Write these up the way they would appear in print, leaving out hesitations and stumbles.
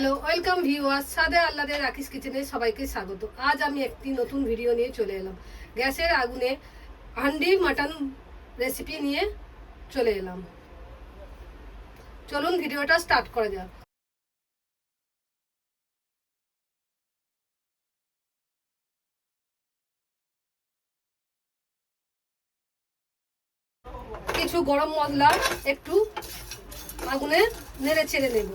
Hello, welcome viewers, সাদে আহ্লাদের রাকিস কিচেনে সবাইকে স্বাগত। আজ আমি একটি নতুন ভিডিও নিয়ে চলে এলাম। গ্যাসের আগুনে হান্ডি মাটন রেসিপি নিয়ে চলে এলাম। চলুন ভিডিওটা স্টার্ট করা যাক। কিছু গরম মশলা একটু আগুনে নেড়ে ছেড়ে নেব।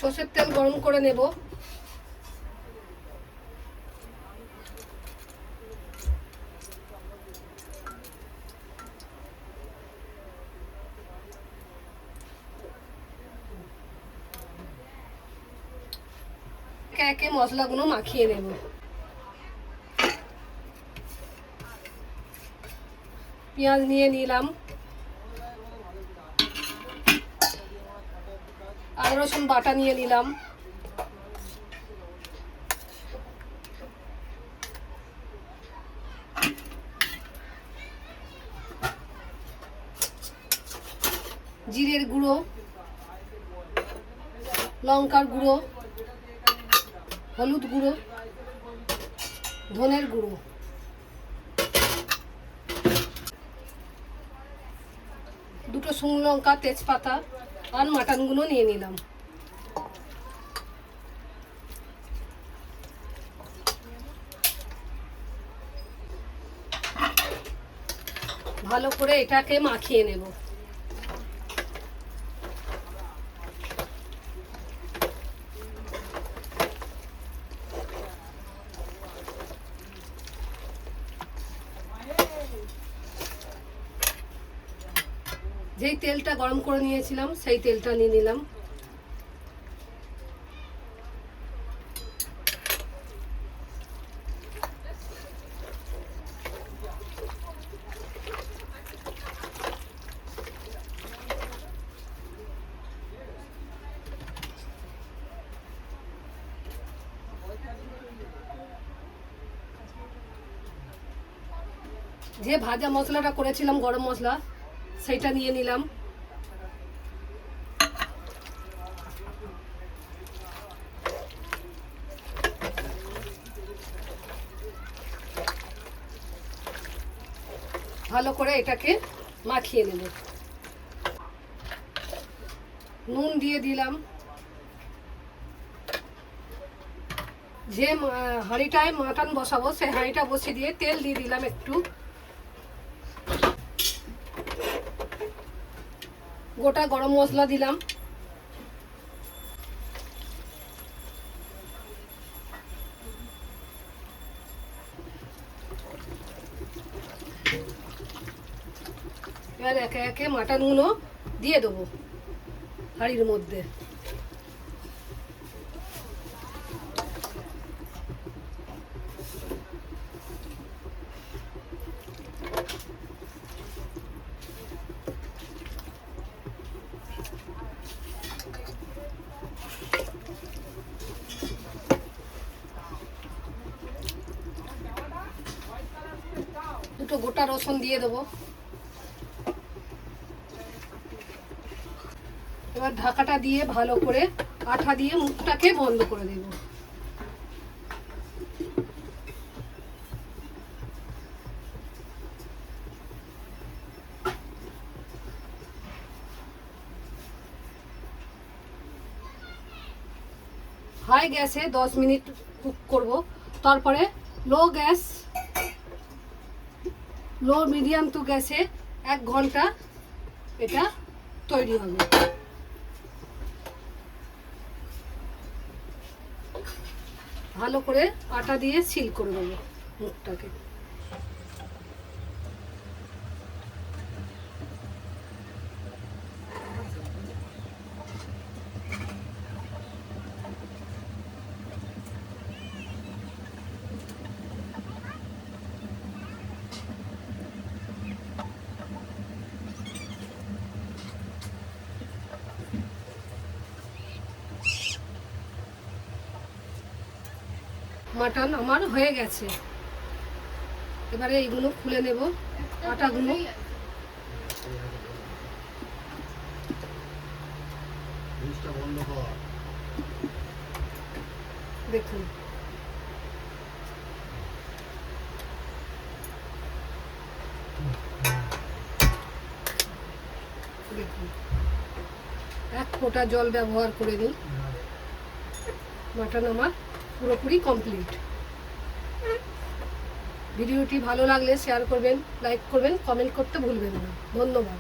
সর্ষের তেল গরম করে নেব। একে একে মশলাগুলো মাখিয়ে নেব। পেঁয়াজ নিয়ে নিলাম, আদা রসুন বাটা নিয়ে নিলাম, জিরের গুঁড়ো, লঙ্কার গুঁড়ো, হলুদ গুঁড়ো, ধনের গুঁড়ো, দুটো শুকনো লঙ্কা, তেজপাতা আর মাটনগুলো নিয়ে নিলাম। ভালো করে এটাকে মাখিয়ে নেব। যেই তেলটা গরম করে নিয়েছিলাম সেই তেলটা নিয়ে নিলাম। যে ভাজা মশলাটা করেছিলাম গরম মশলা, সেইটা নিয়ে নিলাম। ভালো করে এটাকে মাখিয়ে নেব। নুন দিয়ে দিলাম। যে হাঁড়িটায় মাটন বসাবো সেই হাঁড়িটা বসিয়ে দিয়ে তেল দিয়ে দিলাম একটু। গোটা গরম মশলা দিলাম। এবার একে একে মাটনগুলো দিয়ে দেবো হাঁড়ির মধ্যে। দুটো গোটা রসুন দিয়ে দেবো। এবার ঢাকাটা দিয়ে ভালো করে আঠা দিয়ে মুখটাকে বন্ধ করে দেব। হাই গ্যাসে 10 মিনিট কুক করব। তারপরে লো মিডিয়াম টু গ্যাসে 1 ঘন্টা এটা তৈরি হবে। ভালো করে আটা দিয়ে সিল করে দেবো মুখটাকে। মাটন আমার হয়ে গেছে। এবারে এইগুলো খুলে নেব, আটাগুলো। দেখুন দেখুন, এক ফোঁটা জল ব্যবহার করে নিই। মাটন আমার পুরোপুরি কমপ্লিট। ভিডিওটি ভালো লাগলে শেয়ার করবেন, লাইক করবেন, কমেন্ট করতে ভুলবেন না। ধন্যবাদ।